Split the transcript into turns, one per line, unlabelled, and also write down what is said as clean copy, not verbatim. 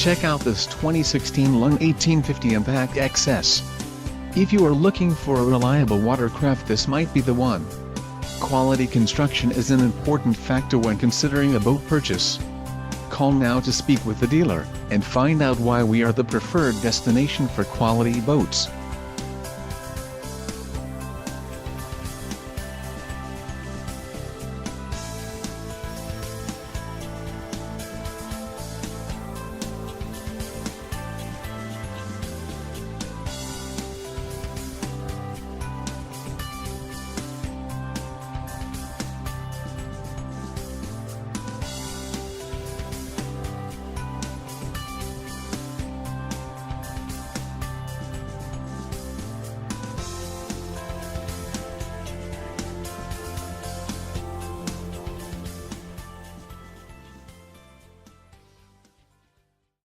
Check out this 2016 Lund 1850 Impact XS. If you are looking for a reliable watercraft, this might be the one. Quality construction is an important factor when considering a boat purchase. Call now to speak with the dealer, and find out why we are the preferred destination for quality boats.